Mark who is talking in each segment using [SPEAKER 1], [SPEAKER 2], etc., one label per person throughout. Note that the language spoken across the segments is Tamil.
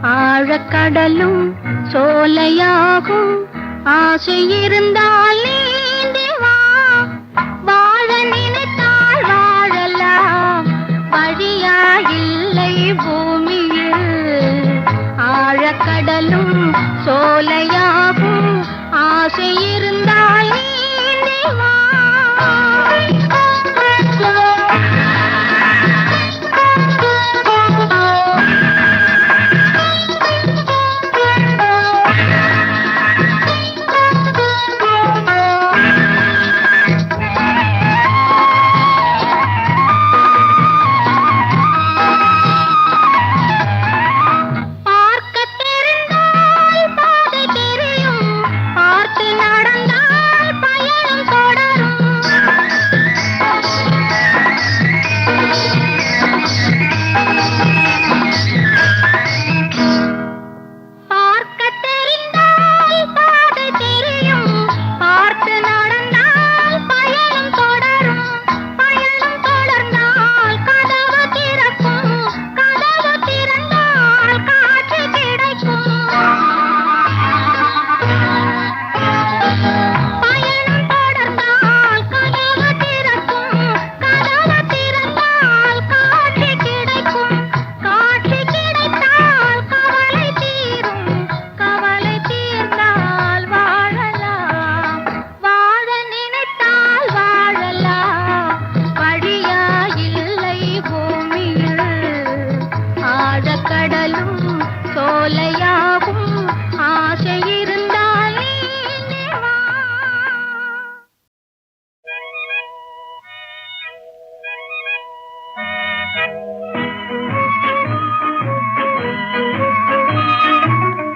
[SPEAKER 1] ஆழக்கடலும் சோலையாகும் ஆசை இருந்தால் நீந்தி வா. வாழ நினைத்தால் வாழலாம், வழியா இல்லை பூமியில். ஆழக்கடலும் சோலையாகும் ஆசை இருந்தால் நீந்தி வா.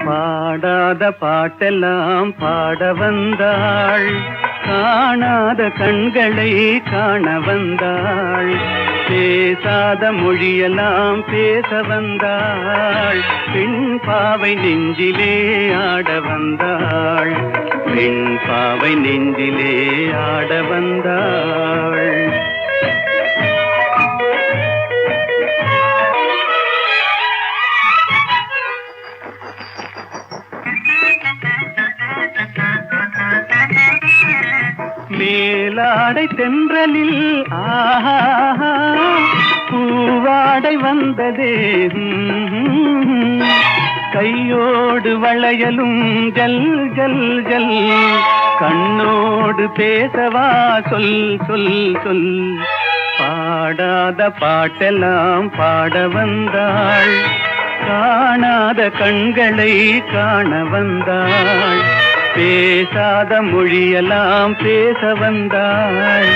[SPEAKER 2] பாடாத பாட்டெல்லாம் பாட வந்தாள், காணாத கண்களை காண வந்தாள். பேசாத மொழியெல்லாம் பேச வந்தாள், பெண் பாவை நெஞ்சிலே ஆட வந்தாள். பெண் பாவை நெஞ்சிலே ஆட வந்தாள். மேலாடை தென்றலில் ஆஹா பூவாடை வந்ததே, கையோடு வளையலும் ஜல் ஜல் ஜல். கண்ணோடு பேசவா சொல் சொல் சொல். பாடாத பாட்டெல்லாம் பாட வந்தாள், காணாத கண்களை காண வந்தாள். பேசாத மொழியெல்லாம் பேச வந்தாள்,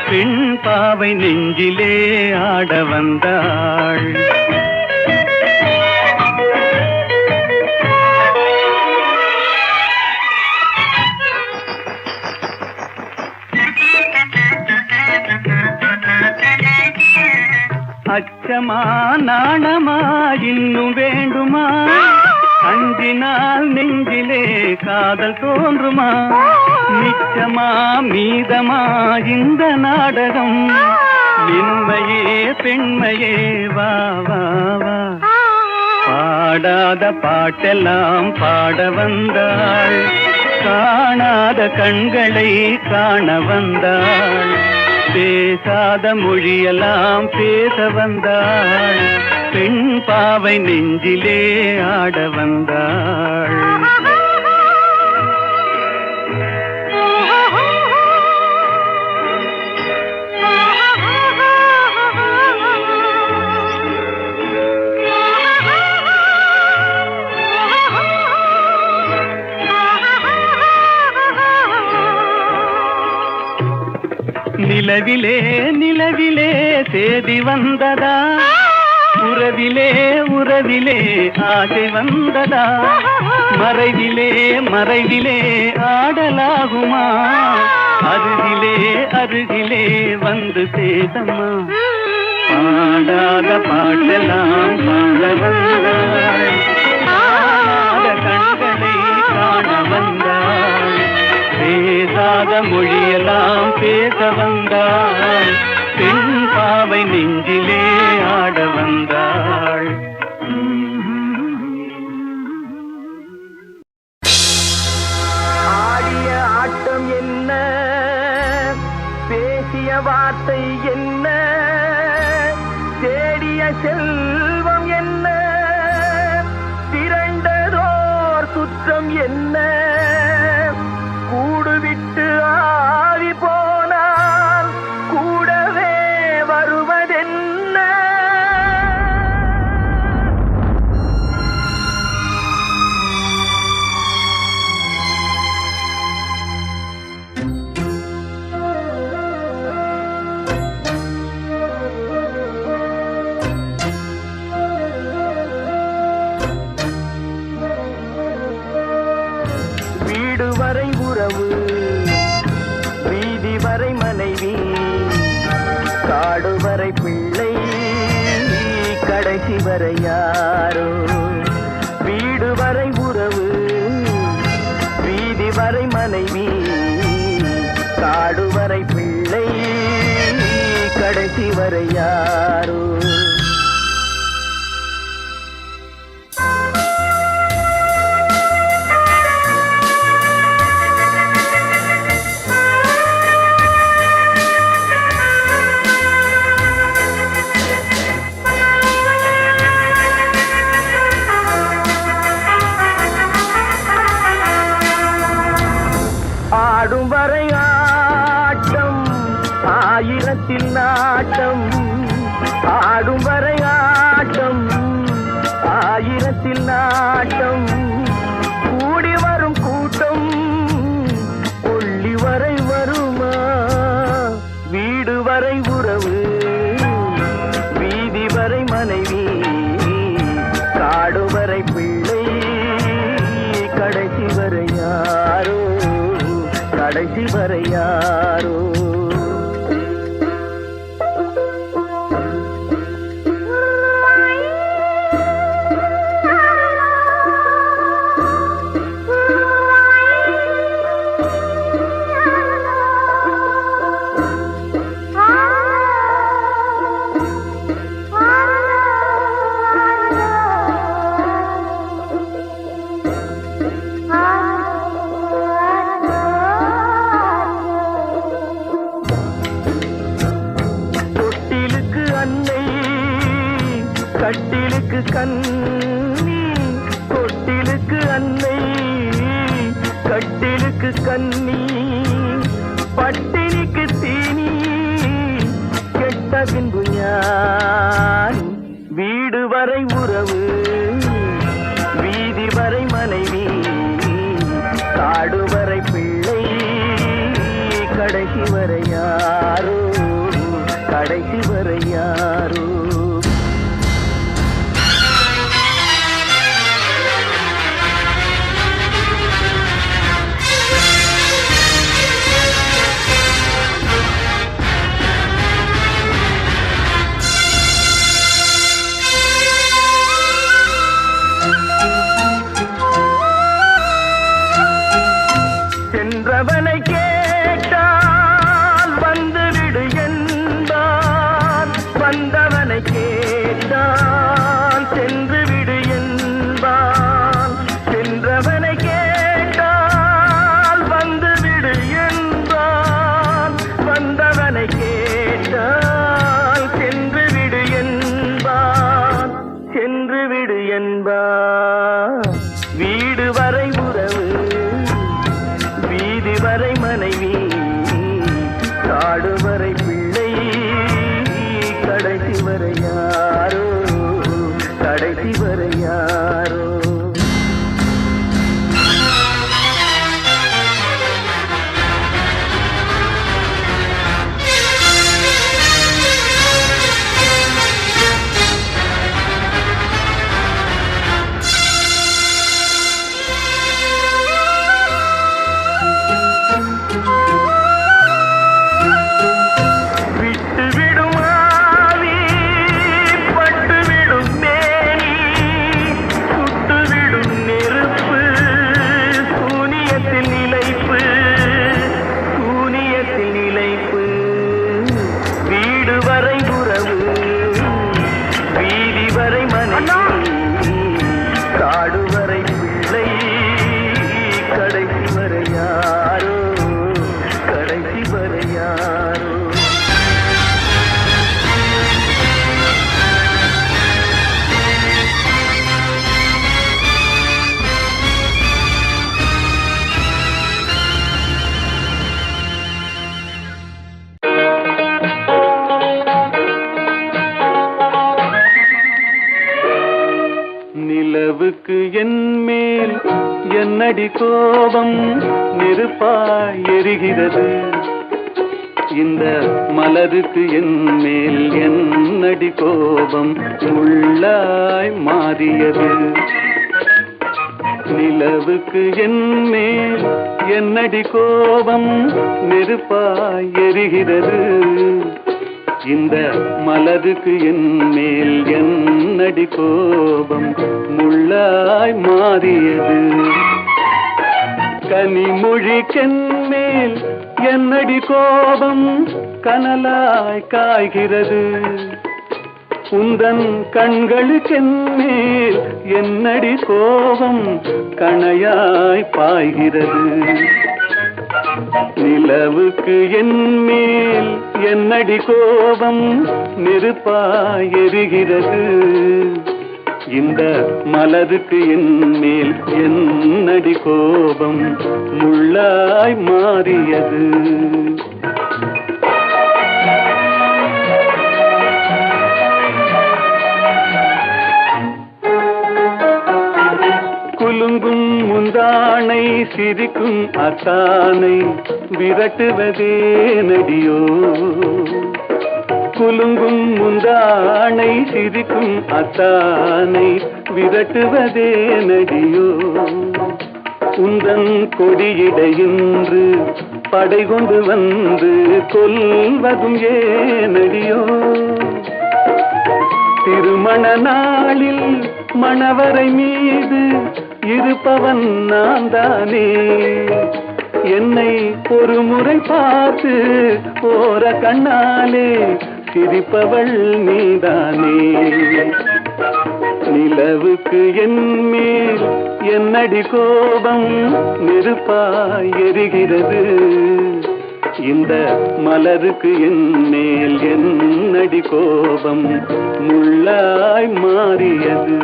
[SPEAKER 2] பெண் பாவை நெஞ்சிலே ஆட வந்தாள். அச்சமா நாணமா இன்னும் வேண்டுமா, அஞ்சினால் நெஞ்சிலே காதல் தோன்றுமா. நிச்சமா மீதமா இந்த நாடகம், இன்மையே பெண்மையே வா வா வா. பாடாத பாட்டெல்லாம் பாட வந்தாள், காணாத கண்களை காண வந்தாள். பேசாத மொழியெல்லாம் பேச வந்தாள், பெண் பாவை நெஞ்சிலே ஆட வந்தாள். நிலவிலே நிலவிலே சேதி வந்ததா, உறவிலே உறவிலே ஆசை வந்ததா. மறைவிலே மறைவிலே ஆடலாகுமா, அருகிலே அருகிலே வந்து பேசம்மா. பாடாத பாட்டெல்லாம் பாட வந்தாள், காணாத கண்களை காண வந்தாள். பேசாத மொழியெல்லாம் பேச வந்தாள், பெண் பாவை நெஞ்சிலே ஆட வந்தாள். காலம் என்ன கூடுவிட்டு ஆவி போனால் கூடவே வருவதென்ன வீடு வரை உறவு வீதி வரை மனைவி காடு வரை பிள்ளை கடைசி வரை யாரோ வீடு வரை உறவு வீதி வரை மனைவி காடு வரை பிள்ளை கடைசி வரை யாரோ ஆடும் வரை ஆட்டம் ஆயிரத்தில் நாட்டம் ஆடும் வரை ஆட்டம் ஆயிரத்தில் நாட்டம் கூடி வரும் கூட்டம் கொள்ளி வரை வருமா வீடு வரை உறவு வீதி வரை மனைவி காடு வரை பிள்ளை கடைசி வரை யாரோ கடைசி வரை யாரோ கட்டிலுக்கு கண்ணி தொட்டிலுக்கு அன்னை கட்டிலுக்கு கண்ணி பட்டினிக்கு தீனி கெட்ட பின்பு ஞான் வீடு வரை உறவு வீதி வரை மனைவி காடு வரை பிள்ளை கடைசி வரை யாரோ கடைசி வரை யாரோ சென்றவனை கேட்டால் வந்துவிடு என்பான் வந்தவனை கேட்டால் சென்று விடு என்பான் சென்றவனை கேட்டால் வந்துவிடு என்பான் வந்தவனை கேட்டால் சென்று விடு என்பான் சென்று விடு என்பான் வீடு வரை உறவு வீதி வரை மனைவி காடு வரை பிள்ளை கடைசி வரை யாரோ கடைசி வரை யாரோ என் மேல் என்னடி கோபம் நெருப்பாய் எரிகிறது இந்த மலருக்கு என் மேல் என்னடி கோபம் முள்ளாய் மாறியது நிலவுக்கு என் மேல் என்னடி கோபம் நெருப்பாய் எரிகிறது இந்த மலருக்கு என் மேல் என்னடி கோபம் முள்ளாய் மாறியது கனிமொழிக்கென் மேல் என்னடி கோபம் கனலாய் காய்கிறது உந்தன் கண்களுக்கென் மேல் என்னடி கோபம் கணையாய் பாய்கிறது நிலவுக்கு என் மேல் என்னடி கோபம் நெருப்பாய் எரிகிறது இந்த மலருக்கு என் மேல் என்னடி கோபம் முள்ளாய் மாறியது குலுங்கும் முந்தானை சிரிக்கும் அத்தானை விரட்டுவதே நடியோ குலுங்கும் முந்தானை சிரிக்கும் அத்தானை விரட்டுவதே நடியோ உந்தன் கொடியிடையின்று படை கொண்டு வந்து கொல்வதும் ஏனடியோ திருமண நாளில் மணவரை மீது இருப்பவன் நான் தானே என்னை ஒரு முறை பார்த்து ஓர கண்ணாலே சிரிப்பவள் நீதானே நிலவுக்கு என் மேல் என்னடி கோபம் நெருப்பாய் எரிகிறது இந்த மலருக்கு என் மேல் என்னடி கோபம் முள்ளாய் மாறியது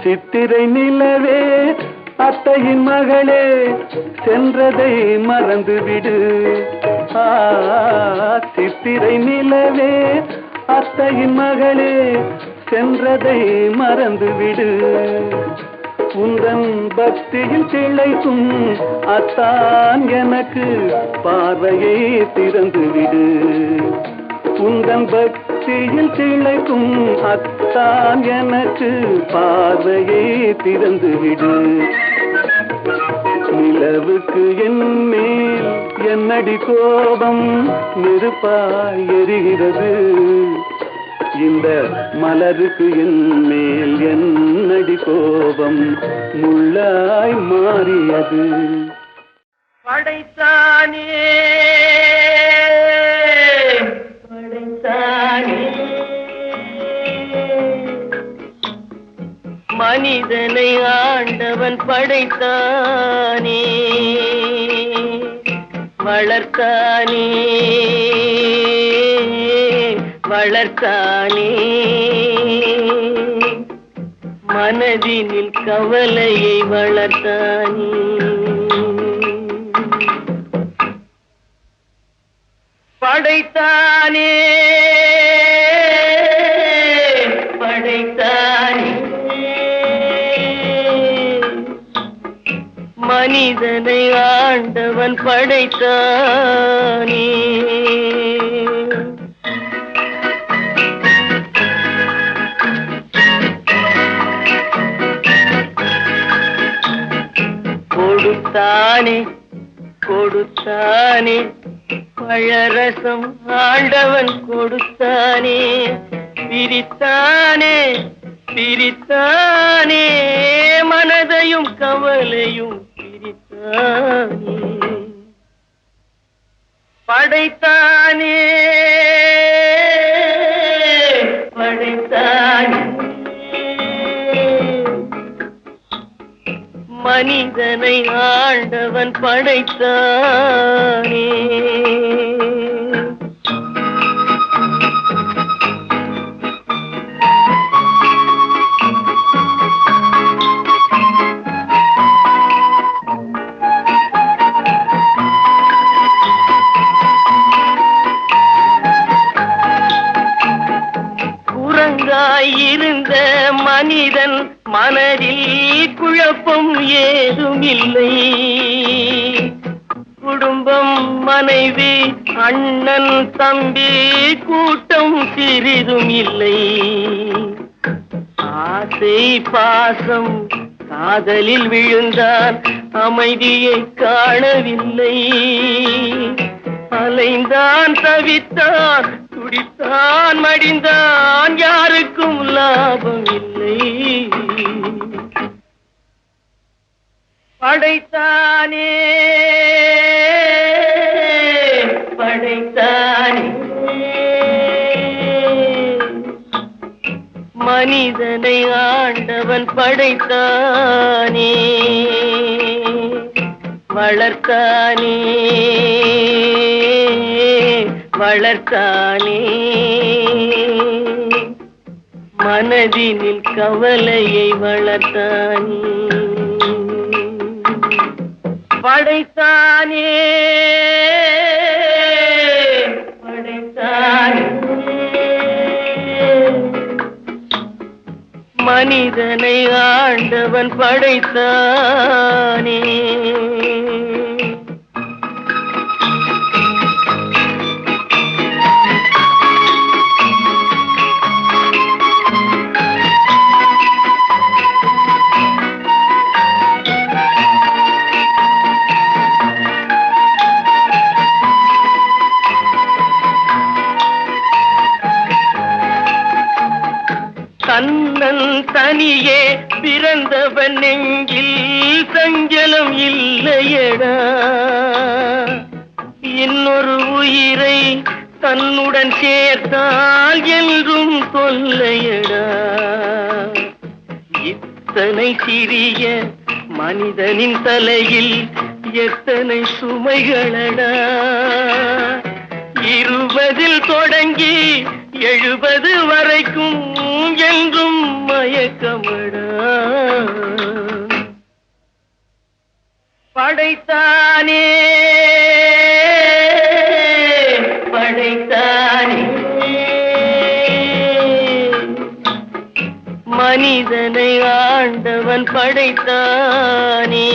[SPEAKER 2] சித்திரை நிலவே அத்தையின் மகளே சென்றதை மறந்துவிடு சித்திரை நிலவே அத்தையின் மகளே சென்றதை மறந்துவிடு உந்தன் பக்தியில் திளைக்கும் அத்தான் எனக்கு பார்வையை திறந்துவிடு உந்தன் பக்தியில் திளைக்கும் அத்தான் எனக்கு பார்வையை திறந்துவிடு நிலவுக்கு என் மேல் என்னடி கோபம் நெருப்பாய் எரிகிறது இந்த மலருக்கு என் மேல் என்னடி கோபம் முள்ளாய் மாறியது படைத்தானே படைத்தானே மனிதனை ஆண்டவன் படைத்தானே வளர்த்தானே வளர்த்தானே மனதினில் கவலையை வளர்த்தானே படைத்தானே படைத்தானே மனிதனை ஆண்டவன் படைத்தானே கொடுத்தானே கொடுத்தானே பழரசம் ஆண்டவன் கொடுத்தானே பிரித்தானே பிரித்தானே மனதையும் கவலையும் பிரித்தானே படைத்தானே படைத்தானே மனிதனை ஆண்டவன் படைத்தானே மனிதன் மனதில் குழப்பம் ஏதும் இல்லை. குடும்பம் மனைவி அண்ணன் தம்பி கூட்டம் சிறிதும் இல்லை. ஆசை பாசம் காதலில் விழுந்தான் அமைதியை காணவில்லை. அலைந்தான் தவித்தான் துடித்தான் மடிந்தான் யாருக்கும் லாபம் இல்லை. படைத்தானே படைத்தானே மனிதனை ஆண்டவன் படைத்தானே வளர்த்தானே வளர்த்தானே மனதினில் கவலையை வளர்த்தானே படைத்தானே படைத்தானே மனிதனை ஆண்டவன் படைத்தானே. தன்னன் தனியே பிறந்தவன் நெஞ்சில் சஞ்சலம் இல்லையடா. இன்னொரு உயிரை தன்னுடன் சேர்த்தால் என்றும் தொல்லையடா. இத்தனை சிறிய மனிதனின் தலையில் எத்தனை சுமைகளடா. 20 தொடங்கி 70 வரைக்கும் என்றும் மயக்கமடா. படைத்தானே படைத்தானே மனிதனை ஆண்டவன் படைத்தானே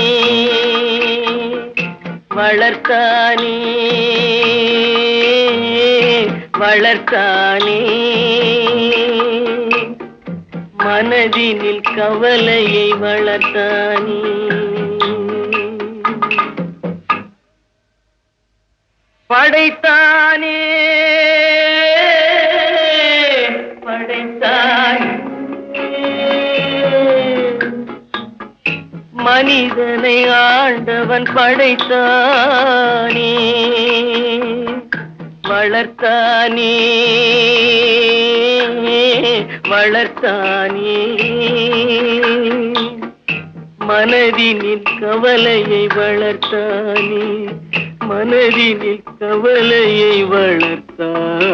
[SPEAKER 2] வளர்த்தானே வளர்த்தானே மனதினில் கவலையை வளர்த்தானே. படைத்தானே படைத்தானே மனிதனை ஆண்டவன் படைத்தானே வளர்த்தானே வளர்த்தானே மனதினில் கவலையை வளர்த்தானே மனதினில் கவலையை வளர்த்தானே.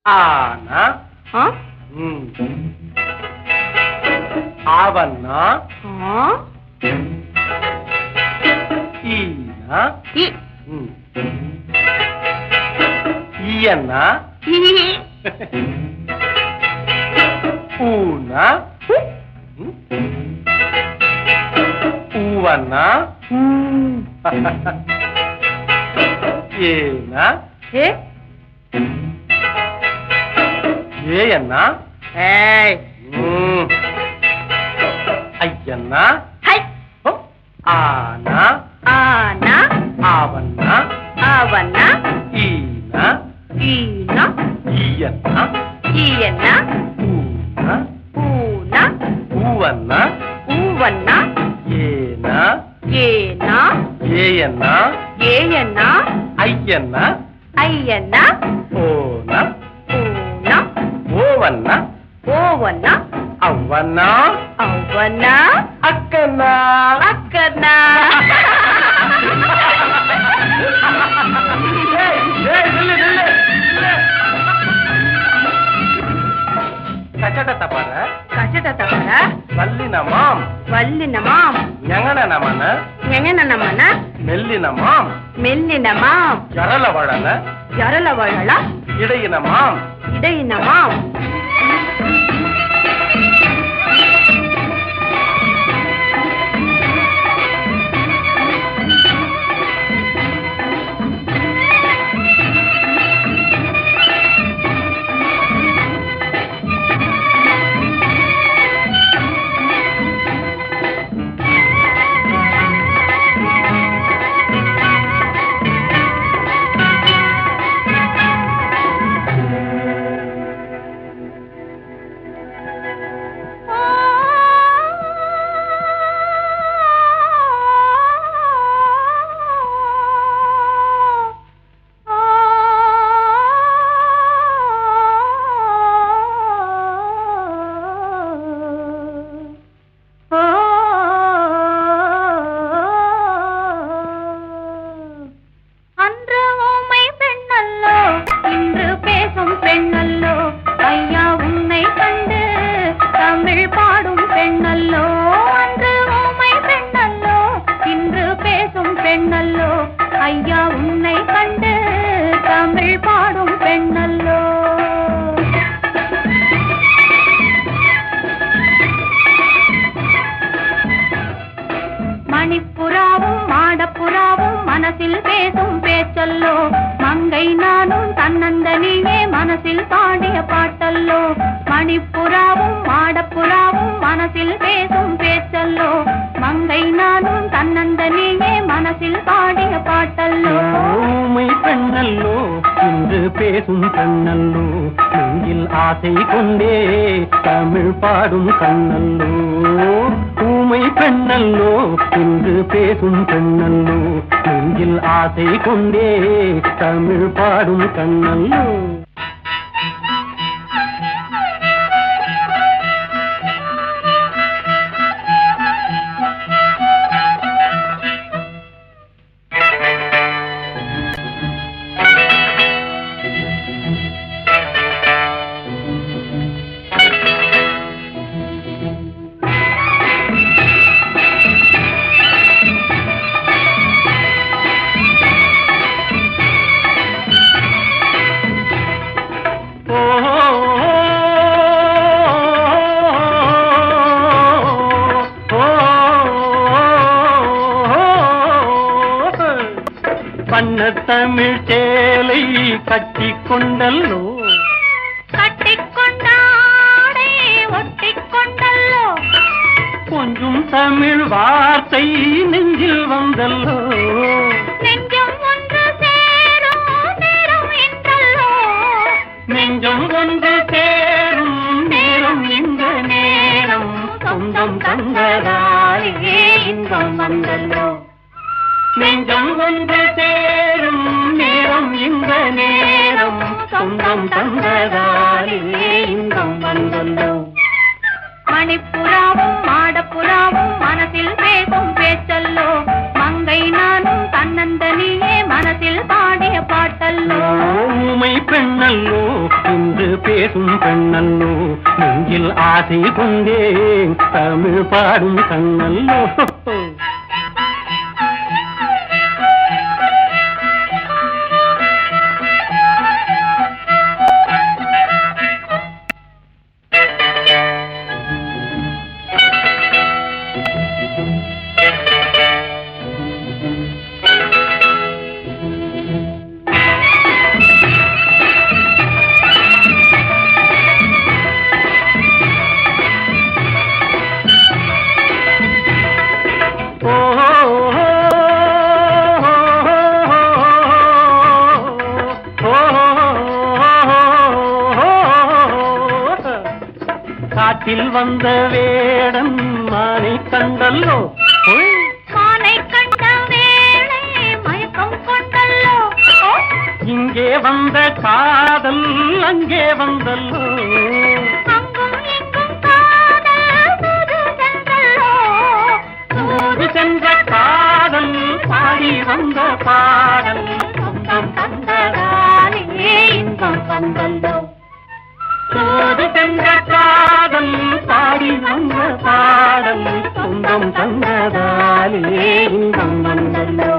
[SPEAKER 2] ஆனா ஆவன்னா ஈனா ஈயன்னா ஊனா ஊவன்னா ஏனா ஏயன்னா ஐயன்னா ஆனா ஆவன்னா ஈனா ஈயன்னா ஊனா ஊவன்னா ஏனா ஏயன்னா ஐயன்னா ஓனா ஓவன்னா அவ்வன்னா அக்கன்னா கச்சட தப்பற வல்லினமாம் ஞங்கனமன மெல்லினமாம் ஜரலவழல இடையினமாம் ஐயா உன்னை கண்டு தமிழ் பாடும் பெண்ணல்லோ. மணிப்புறாவும் மாடப்புறாவும் மனசில் பேசும் பேச்சல்லோ. மங்கை நானும் தன்னந்தனியே மனசில் பாடிய பாட்டல்லோ. மணிப்புறாவும் மாடப்புறாவும் மனசில் பேசும் பேச்சல்லோ. மங்கை நானும் தன்னந்தனியே மனசில் பாடிய பாட்டல்லோ. ஊமை பெண்ணல்லோ இன்று பேசும் கண்ணல்லோ. நெஞ்சில் ஆசை கொண்டே தமிழ் பாடும் கண்ணல்லோ. ஊமை பெண்ணல்லோ இன்று பேசும் பெண்ணல்லோ. நெஞ்சில் ஆசை கொண்டே தமிழ் பாடும் கண்ணல்லோ. பண்ண தமிழ் சேலை கட்டிக்கொண்டல்லோ.
[SPEAKER 1] கட்டிக்கொண்டாடே ஒட்டிக்கொண்டல்லோ.
[SPEAKER 2] கொஞ்சம் தமிழ் வார்த்தை நெஞ்சில் வந்தல்லோ.
[SPEAKER 1] நெஞ்சம் ஒன்று சேரும் நேரம் என்றல்லோ.
[SPEAKER 2] நெஞ்சம் ஒன்று சேரும் நேரம் இந்த நேரம். சொந்தம் தந்ததாலே இன்பம் வந்தல்லோ. நெஞ்சம் ஒன்று சேரும் நேரம் இந்த நேரம். சொந்தம் தந்ததாலே இன்பம் வந்தல்லோ.
[SPEAKER 1] மணிப்புறாவும் மாடப்புறாவும் மனசில் பேசும் பேச்சல்லோ. மங்கை நானும் தன்னந்தனியே மனசில் பாடிய பாட்டல்லோ.
[SPEAKER 2] ஊமை பெண்ணல்லோ இன்று ஆசை கொண்டேன் தமிழ் பாடும் கண்ணல்லோ. காட்டில் வந்த வேடன் மானை கண்டல்லோ.
[SPEAKER 1] மானை கண்ட வேளை மயக்கம் கொண்டல்லோ.
[SPEAKER 2] இங்கே வந்த காதல் அங்கே வந்தல்லோ.
[SPEAKER 1] அங்கும் இங்கும் காதல் தூது சென்றல்லோ.
[SPEAKER 2] தூது சென்ற காதல் பாடி வந்த பாடல் சொந்தம்
[SPEAKER 1] தந்ததாலே இன்பம் வந்தல்லோ.
[SPEAKER 2] தூது சென்ற காதல் பாடி வந்த பாடல் சொந்தம் தந்ததாலே இன்பம் வந்தல்லோ.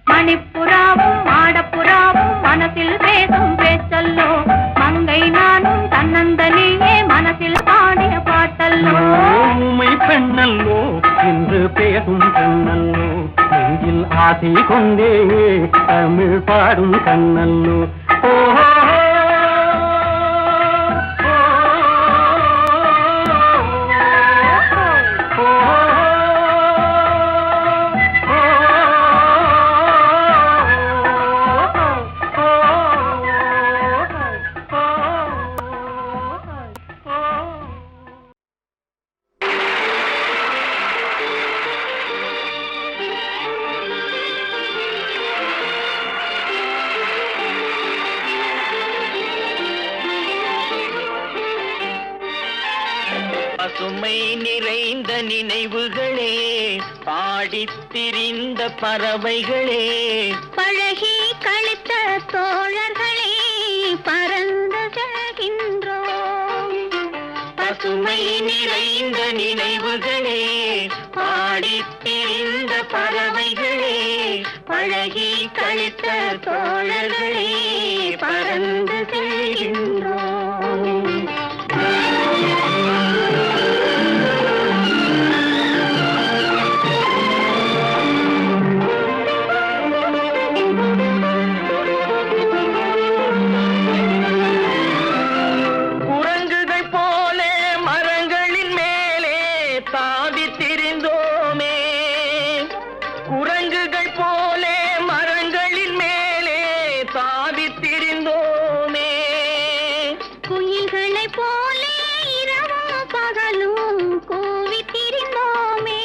[SPEAKER 1] மணிப்புறாவும் மாடப்புறாவும் மனசில் பேசும் பேச்சல்லோ. மங்கை நானும் தன்னந்தனியே மனசில் பாடிய பாட்டல்லோ.
[SPEAKER 2] ஊமை பெண்ணல்லோ என்று பேசும் பெண்ணல்லோ. நெஞ்சில் ஆசை கொண்டே தமிழ் பாடும் கண்ணல்லோ. ஓஹோ
[SPEAKER 3] பசுமை நிறைந்த நினைவுகளே, பாடித் திரிந்த பறவைகளே,
[SPEAKER 1] பழகி கழித்த தோழர்களே, பறந்து செல்கின்றோம்.
[SPEAKER 3] பசுமை நிறைந்த நினைவுகளே, பாடித் திரிந்த பறவைகளே, பழகி கழித்த தோழர்களே, பறந்து செல்கின்றோம். குரங்குகள் போலே மரங்களின் மேலே தாவித்திரிந்தோமே.
[SPEAKER 1] குயில்களை போலே இரவும் பகலும் கூவித்திரிந்தோமே.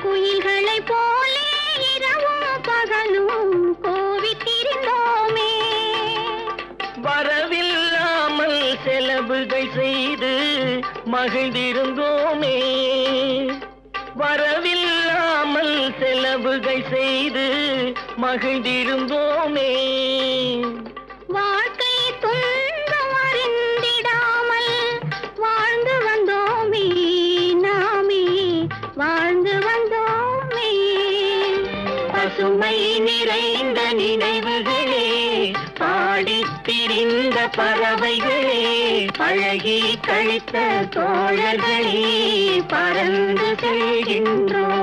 [SPEAKER 1] குயில்களை போலே இரவும் பகலும் கூவித்திரிந்தோமே.
[SPEAKER 3] வரவில்லாமல் செலவுகள் செய்து மகிழ்ந்திருந்தோமே. வரவில்லாமல் செலவுகள் செய்து மகிழ்ந்திருந்தோமே.
[SPEAKER 1] வாழ்க்கை துன்பம் அறிந்திடாமல் வாழ்ந்து வந்தோமே. நாமே வாழ்ந்து வந்தோமே.
[SPEAKER 3] பசுமை நிறைந்த நினைவுகளே, பாடித் திரிந்த பறவைகளே, பழகி கழித்த தோழர்களே, பறந்து செல்கின்றோம்.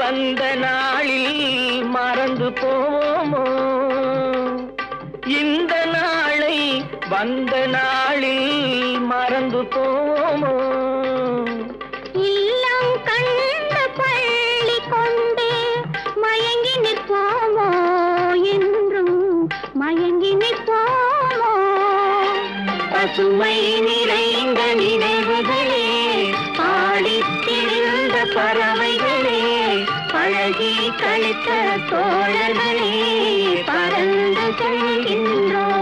[SPEAKER 3] வந்த நாளில் மறந்து போவோமோ? இந்த நாளை வந்த நாளில் மறந்து மறந்து போவோமோ
[SPEAKER 1] இல்லம் கண்ட பள்ளி கொண்டு மயங்கி நிற்போமோ என்றும் மயங்கி நிற்போமோ
[SPEAKER 3] பசுமை நிறைந்த நினைவுகளே பாடித்திருந்த பறவைகளே பழகி கழித்த தோழர்களே பறந்து செல்கின்றோம்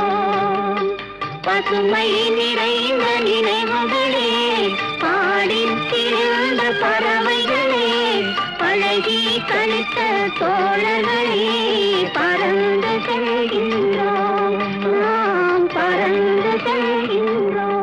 [SPEAKER 3] பசுமை நிறைந்த நினைவுகளே பாடித்திருந்த பறவைகளே பழகி கழித்த தோழர்களே பறந்து செல்கின்றோம் நாம் பறந்து செல்கின்றோம்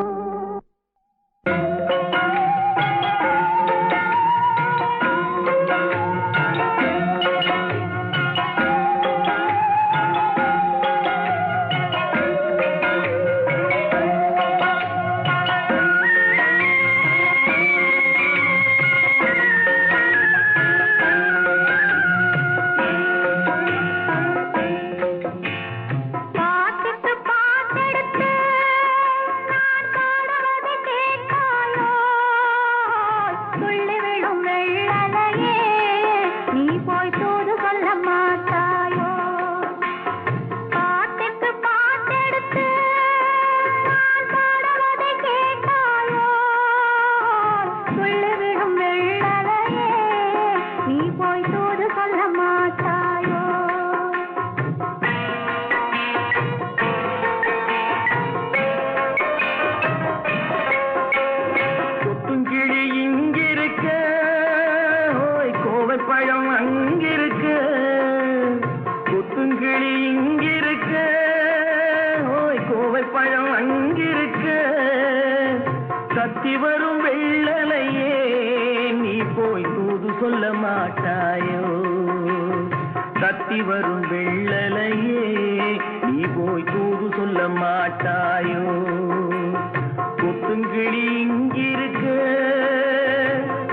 [SPEAKER 2] பழம் அங்கிருக்க கொத்துங்கிளி இங்கிருக்க ஓய் கோவை பழம் அங்கிருக்க கத்தி வரும் வெள்ளலையே நீ போய் தூது சொல்ல மாட்டாயோ கத்தி வரும் வெள்ளலையே நீ போய் தூது சொல்ல மாட்டாயோ கொத்துங்கிளி இங்கிருக்க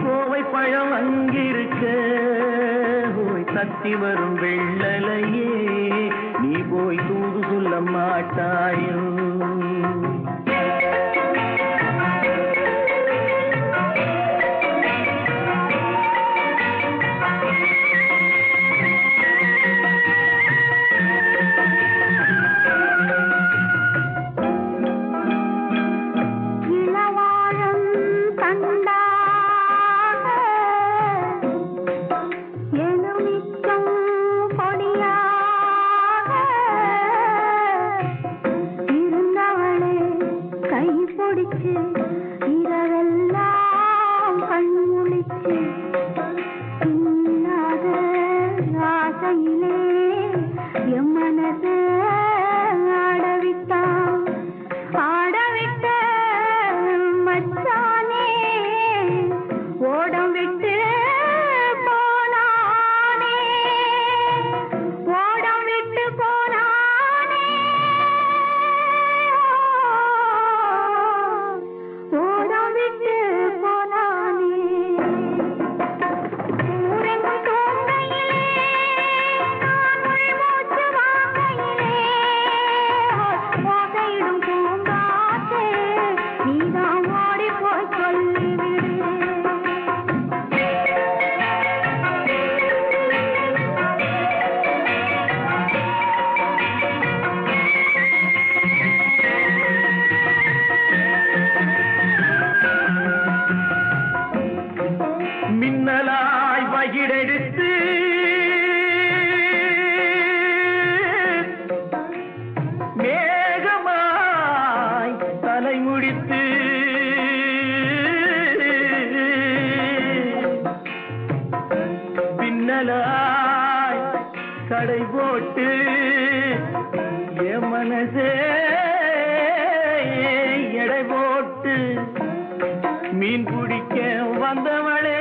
[SPEAKER 2] கோவை பழம் அங்கிருக்க ஓய் கத்தி வரும் வெள்ளலையே நீ போய் தூது சொல்ல மாட்டாயோ மின்னலாய் வகிடெடுத்து மேகமாய் தலை முடித்து பின்னலாய் கடை போட்டு என் மனசே எடை போட்டு மீன் பிடிக்க வந்தவளே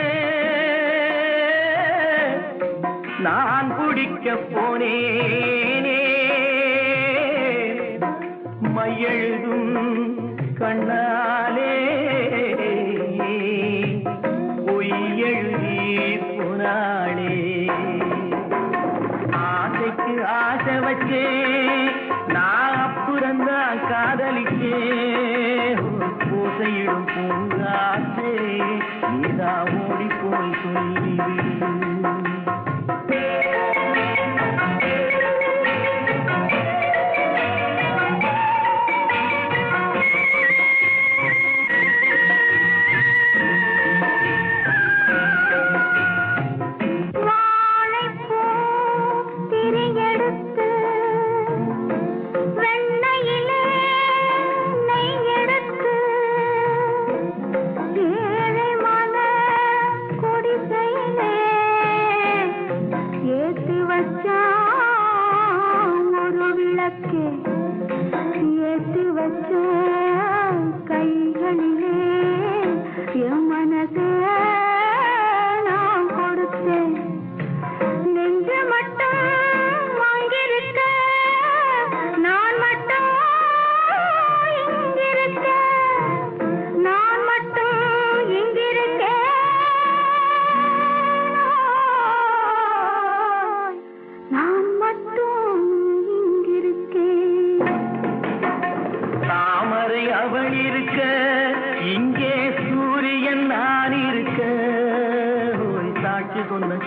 [SPEAKER 2] நான் பிடிக்க போனேனே மையெழுதும் கண்ணாலே பொய் எழுதி போனாளே ஆசைக்கு ஆசை வச்சே நான் அப்புறந்தான் காதலிக்கே பூச ஓசையிடும் பூங்காற்றே நீதா ஓடி போய் சொல்லிவிடு.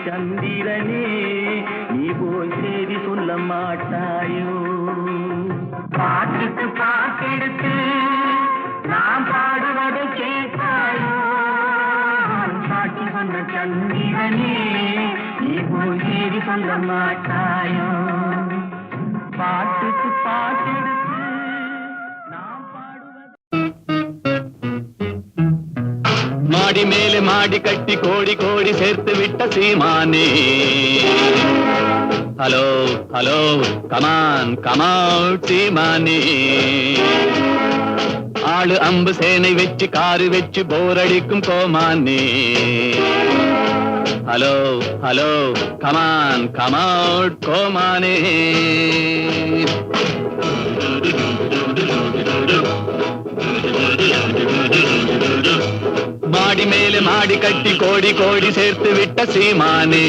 [SPEAKER 2] சந்திரனே நீ போய் செய்தி சொல்ல மாட்டாயோ? பாட்டுக்கு பாட்டெடுத்து நாம் பாடுவதை கேட்டாயோ? சாட்சி சொன்ன சந்திரனே நீ போய் செய்தி சொல்ல மாட்டாயோ? பாட்டுக்கு பாட்டெடுத்து நாம் பாடுவதை. மாடி மேலே மாடி கட்டி கோடி கோடி சேர்த்து விட்ட சீமானே. ஹலோ ஹலோ கமான் கமான் சீமானே. ஆளு அம்பு சேனை வச்சு காரு வச்சு போரடிக்கும் கோமானே. ஹலோ ஹலோ கமான் கமான் கோமானே. மாடி மேலே மாடி கட்டி கோடி கோடி சேர்த்து விட்ட சீமானே.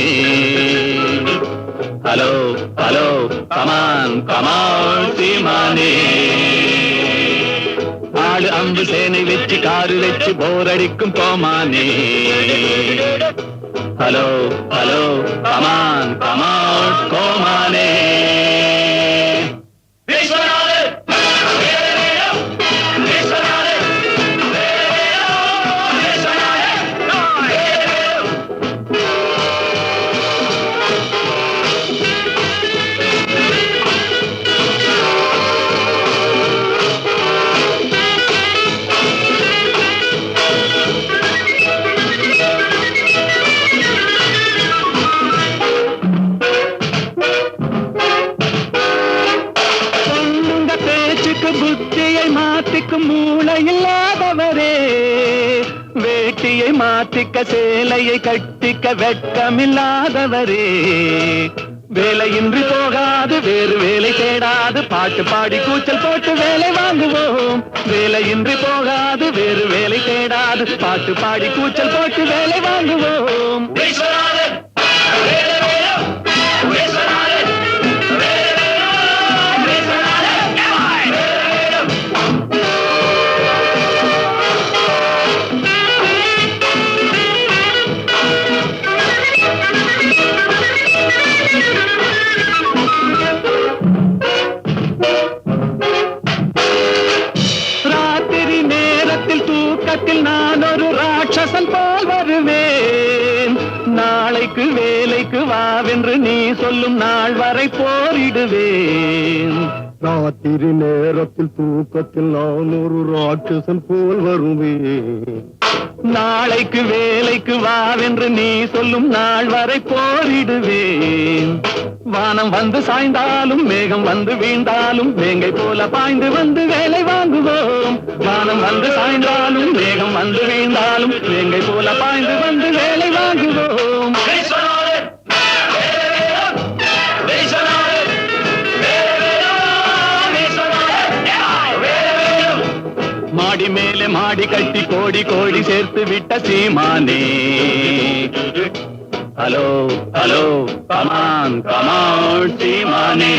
[SPEAKER 2] ஹலோ ஹலோ கமான் கமான் சீமானே. ஆளு அம்பு சேனை வச்சு காரு வச்சு போரடிக்கும் கோமானே. ஹலோ ஹலோ கமான் கமான் கோமானே. புத்தியை மாத்திக்கும் மூளை இல்லாதவரே. வேட்டியை மாத்திக்க சேலையை கட்டிக்க வெட்கமில்லாதவரே. வேலையின்றி போகாது வேறு வேலை தேடாது பாட்டு பாடி கூச்சல் போட்டு வேலை வாங்குவோம். வேலையின்றி போகாது வேறு வேலை தேடாது பாட்டு பாடி கூச்சல் போட்டு வேலை வாங்குவோம். நான் ஒரு ராட்சசன் போல் வருவேன். நாளைக்கு வேலைக்கு வாவென்று நீ சொல்லும் நாள் வரை போரிடுவேன். ராத்திரி நேரத்தில் தூக்கத்தில் நான் ஒரு ராட்சசன் போல் வருவேன். நாளைக்கு வேலைக்கு வாவென்று நீ சொல்லும் நாள் வரை போரிடுவேன். வானம் வந்து சாய்ந்தாலும் மேகம் வந்து வீழ்ந்தாலும் வேங்கை போல பாய்ந்து வந்து வேலை வாங்குவோம். வானம் வந்து சாய்ந்தாலும் மேகம் வந்து வீழ்ந்தாலும் வேங்கை போல பாய்ந்து வந்து வேலை வாங்குவோம். மாடி மேலே மாடி கட்டி கோடி கோடி சேர்த்து விட்ட சீமானே. ஹலோ ஹலோ கமான் கமான் சீமானே.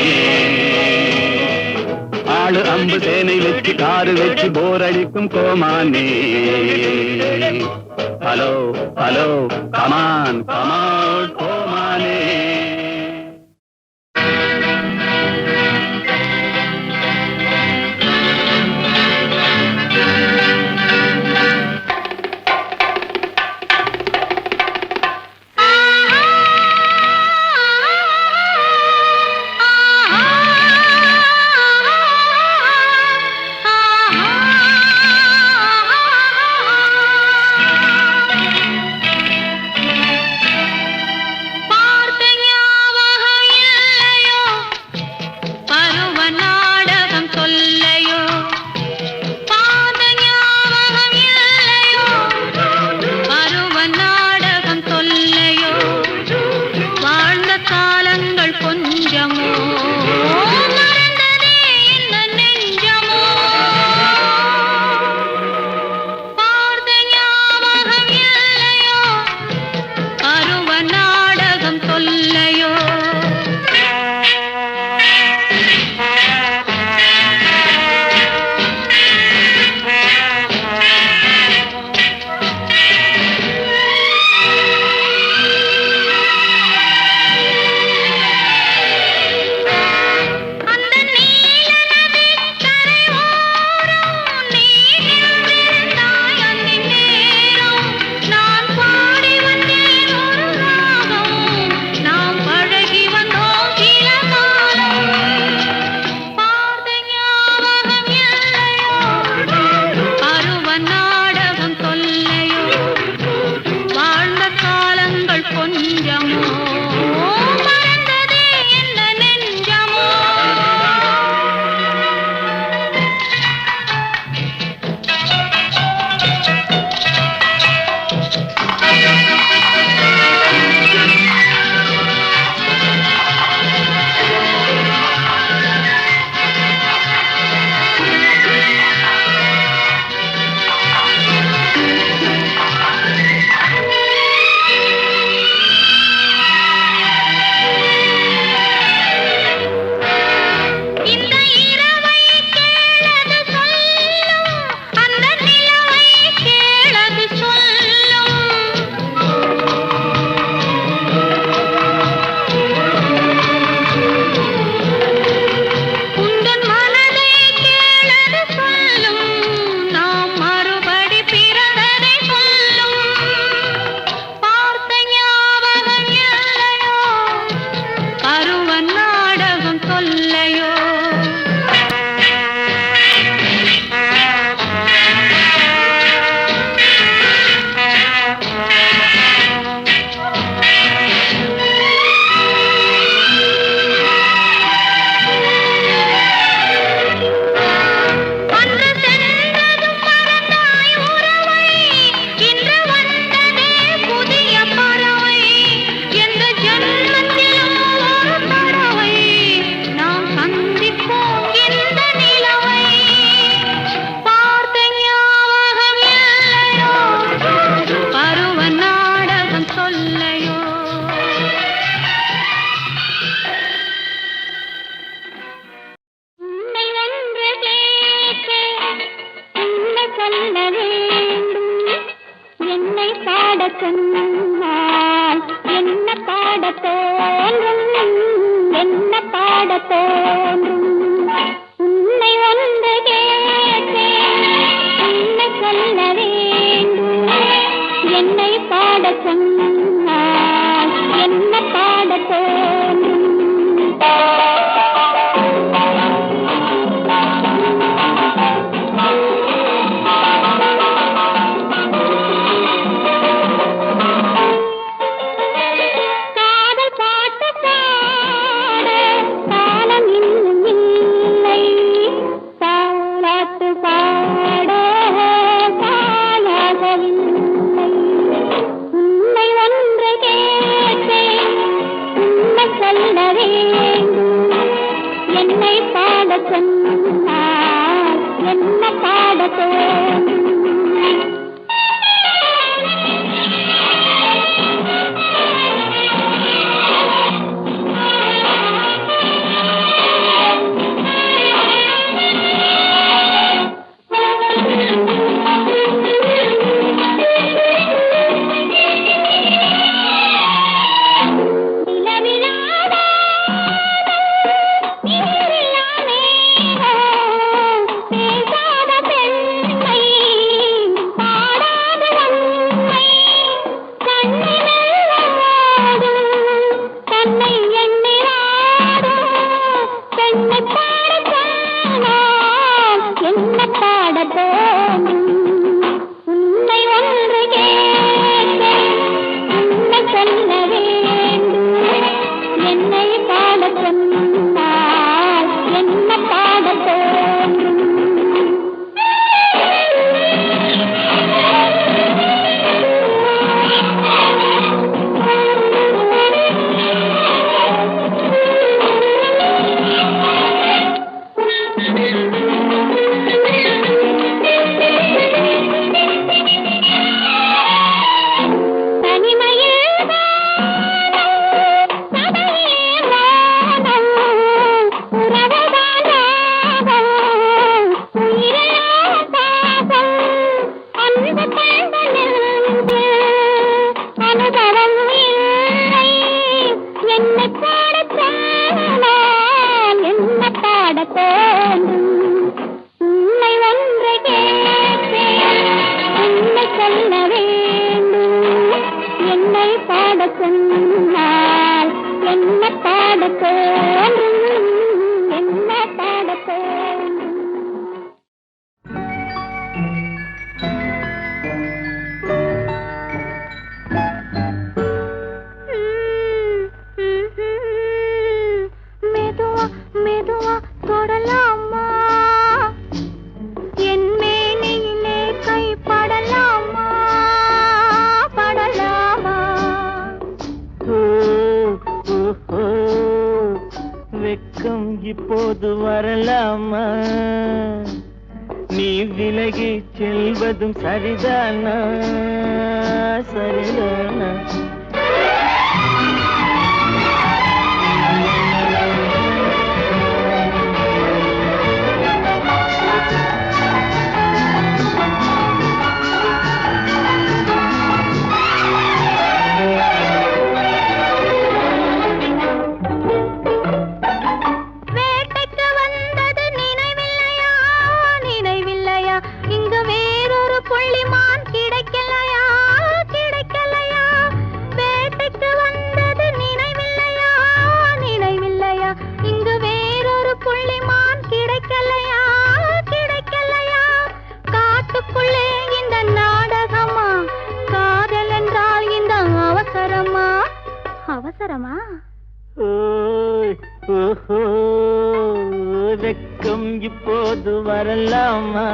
[SPEAKER 2] ஆளு கம்பு சேனை வச்சு காரு வச்சு போரடிக்கும் கோமானே. ஹலோ ஹலோ கமான் கமான் கோமானே.
[SPEAKER 1] சொன்னால் என்ன பாடத் தோன்றும், என்ன பாடத் தோன்றும். உன்னை வந்து கேட்டேன், உன்னை சொல்ல வேண்டும். என்னை பாடச் சொன்னால் என்ன பாடத் தோன்றும். என்னை பாடச் சொன்னால் என்ன பாடத் தோன்றும். சொல்ல வேண்டும் என்னை பாடச் சொன்னால் என்ன பாடத் தோன்றும்
[SPEAKER 2] இப்போது வரலாமா நீ விலகி செல்வதும் சரிதானா சரிதானா
[SPEAKER 1] அவசரமா
[SPEAKER 2] வெக்கம் இப்போது வரலாமா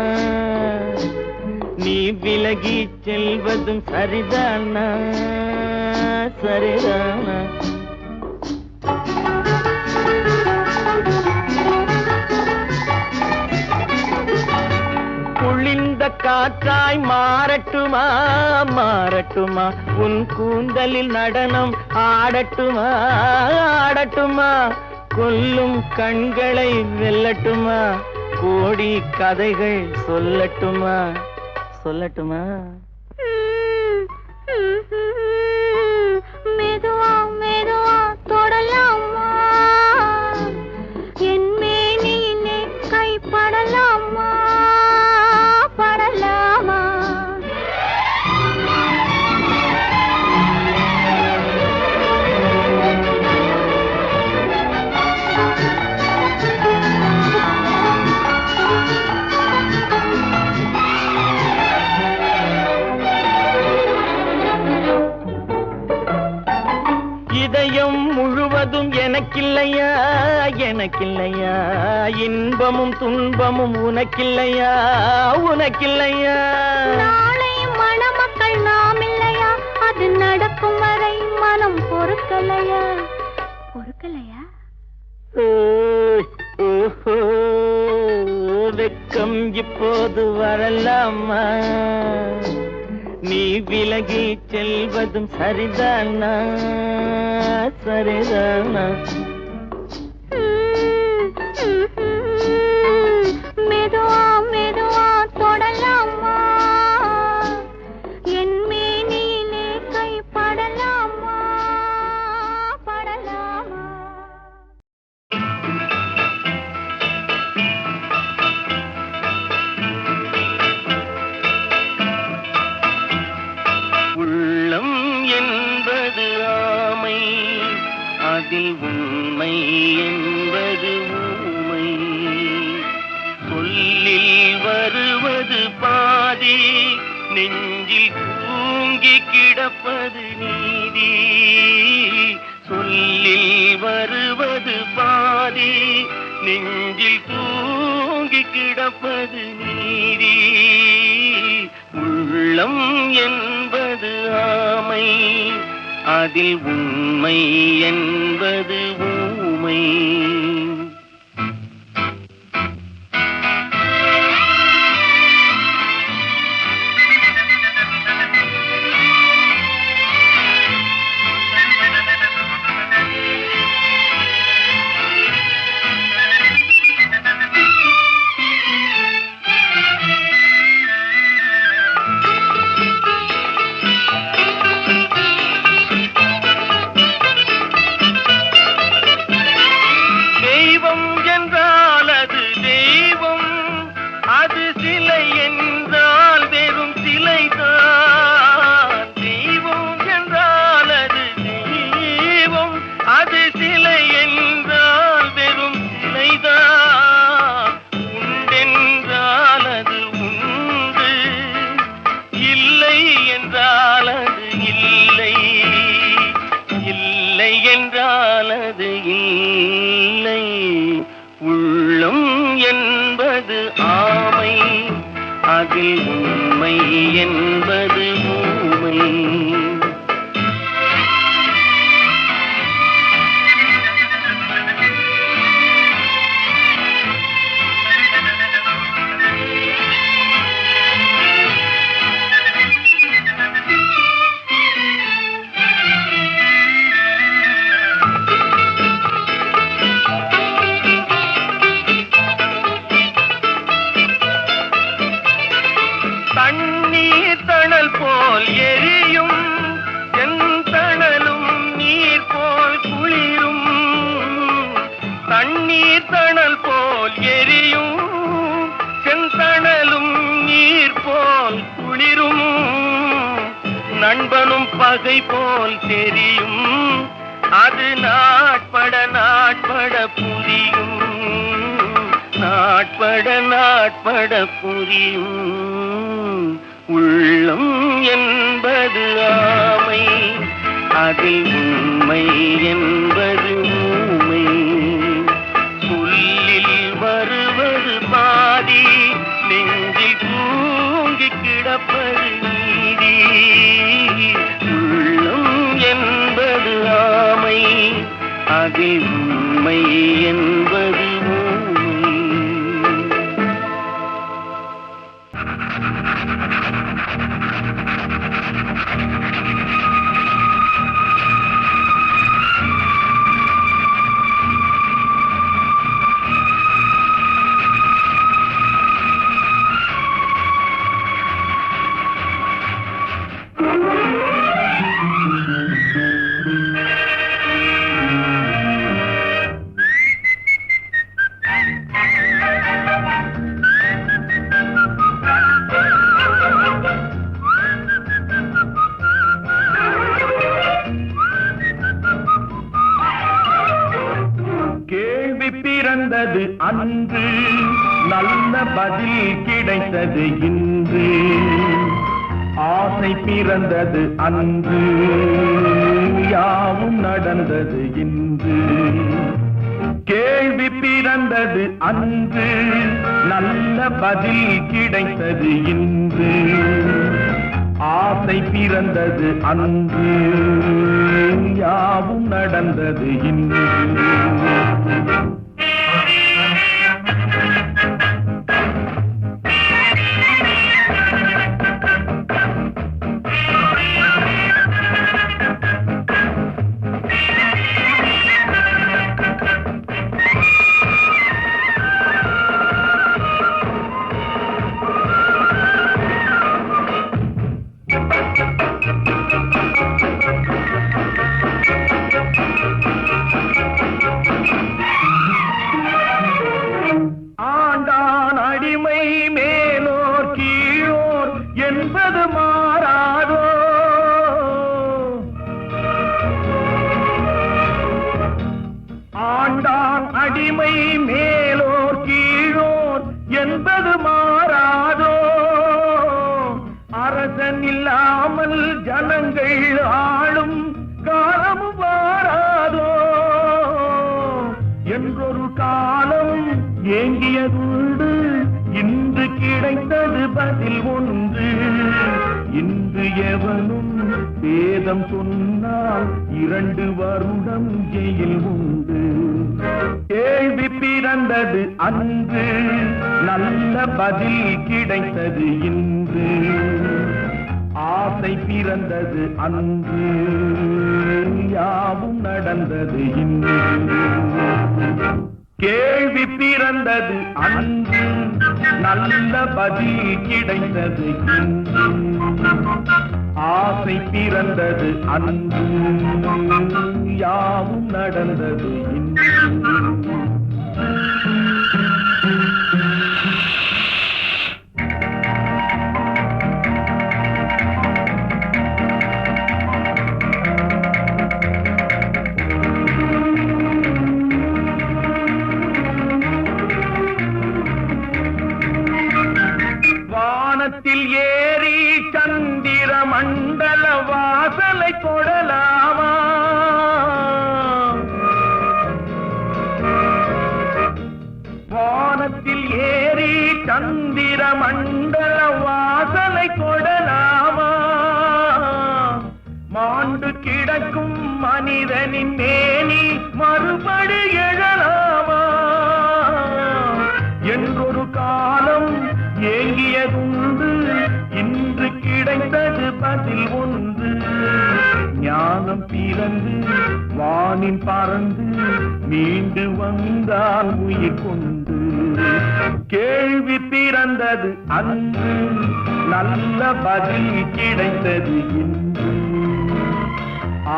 [SPEAKER 2] நீ விலகி செல்வதும் சரிதானா சரிதானா குளிர்ந்த காற்றாய் மாறட்டுமா மாறட்டுமா உன் கூந்தலில் நடனம் ஆடட்டுமா ஆடட்டுமா கொல்லும் கண்களை வெல்லட்டுமா கோடி கதைகள் சொல்லட்டுமா சொல்லட்டுமா
[SPEAKER 1] மெதுவா மெதுவா தொடலாமா என் மேனியிலே கைப்படலாமா படலாமா
[SPEAKER 2] இதயம் முழுவதும் எனக்கில்லையா எனக்கில்லையா இன்பமும் துன்பமும் உனக்கில்லையா உனக்கில்லையா
[SPEAKER 1] நாளையும் மணமக்கள் நாம் இல்லையா அது நடக்கும் வரை மனம் பொறுக்கலையா பொறுக்கலையா
[SPEAKER 2] வெக்கம் இப்போது வரலாமா நீ விலகி செல்வதும் சரிதானா சரிதானா
[SPEAKER 1] மெதுவா மெதுவா தொடலாமா என் மேனியிலே கைப்படலாமா படலாமா
[SPEAKER 2] உள்ளம் என்பது ஆமை அதில் உண்மை என்பது ஊமை சொல்லில் வருவது பாதி நெஞ்சில் தூங்கி கிடப்பது நீதி நீதி, சொல்லில் வருவது பாதி, நெஞ்சில் தூங்கி கிடப்பது நீதி. உள்ளம் என்பது ஆமை, அதில் உண்மை என்பது ஊமை. உள்ளம் என்பது ஆமை, அதில் உண்மை என்பது ஊமை. தண்ணீர் தணல் போல் எரியும், செந்தணலும் நீர் போல் குளிரும். தண்ணீர் தணல் போல் எரியும், செந்தணலும் நீர் போல் குளிரும். நண்பனும் பகை போல் தெரியும், அது நாட்பட நாட்பட புரியும். நாட்பட நாட்பட புரியும். உள்ளம் என்பது ஆமை, அதில் உண்மை என்பது ஊமை. சொல்லில் வருவது பாதி, நெஞ்சில் தூங்கி கிடப்பது நீதி. உள்ளம் என்பது ஆமை, அதில் உண்மை என்பது ஊமை. பிறந்தது அன்று, நல்ல பதில் கிடைத்தது இன்று. ஆசை பிறந்தது அன்று, யாவும் நடந்தது இன்று. கேள்வி பிறந்தது அன்று, நல்ல பதில் கிடைத்தது இன்று. ஆசை பிறந்தது அன்று, யாவும் நடந்தது இன்று. என்பது மாறாதோ, ஆண்டான் அடிமை மேலோர் கீழோர் என்பது மாறாதோ. அரசன் இல்லாமல் ஜனங்கள் ஆளும் எவனும் வேதம் சொன்னால் 2 வருடம் ஜெயில் உண்டு. கேள்வி பிறந்தது அன்று, நல்ல பதில் கிடைத்தது இன்று. ஆசை பிறந்தது அன்று, யாவும் நடந்தது இன்று. கேள்வி பிறந்தது அன்று, நல்ல பதில் கிடைத்தது இன்று. ஆசை பிறந்தது அன்று, யாவும் நடந்தது இன்று. வானத்தில் ஏறி சந்திர மண்டல வாசலை கொடலாமா? வானத்தில் ஏறி சந்திர மண்டல வாசலை கொடலாமா? மாண்டு கிடக்கும் மனிதனின் மேனி மறுபடி எழலாமா? என்றொரு காலம் ஏங்கியதுண்டு, இன்று கிடைத்தது பதில் ஒன்று. ஞானம் பிறந்து வானில் பறந்து மீண்டு வந்தால் உயிர் கொண்டு. கேள்வி பிறந்தது அன்று, நல்ல பதில் கிடைத்தது இன்று.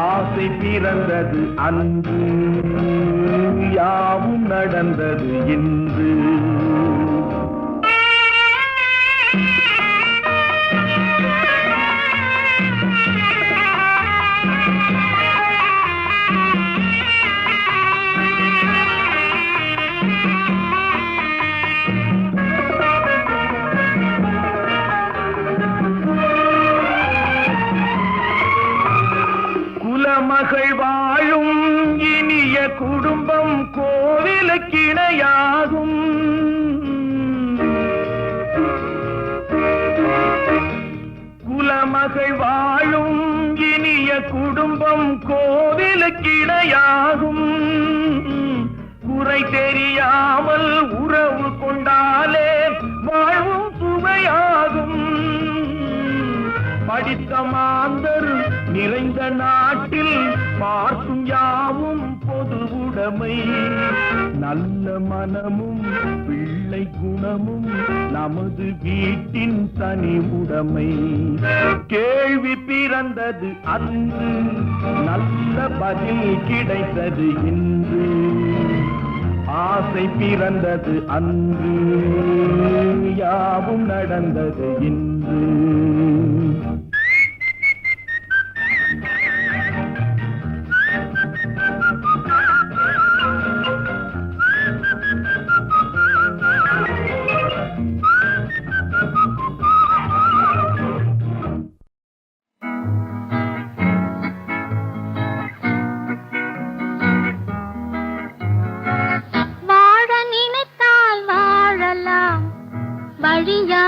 [SPEAKER 2] ஆசை பிறந்தது அன்று, யாவும் நடந்தது இன்று. குலமகள் வாழும் இனிய குடும்பம் கோவிலுக்கிணையாகும். குலமகள் வாழும் இனிய குடும்பம் கோவிலுக்கிணையாகும். குறை தெரியாமல் உறவு கொண்டாலே வாழ்வும் சுவையாகும். படித்த மாந்தர் நிறைந்த நாட்டில் பார்க்கும் யாவும் பொது உடைமை. நல்ல மனமும் பிள்ளை குணமும் நமது வீட்டின் தனி உடைமை. கேள்வி பிறந்தது அன்று, நல்ல பதில் கிடைத்தது இன்று. ஆசை பிறந்தது அன்று, யாவும் நடந்தது இன்று.
[SPEAKER 1] வழியா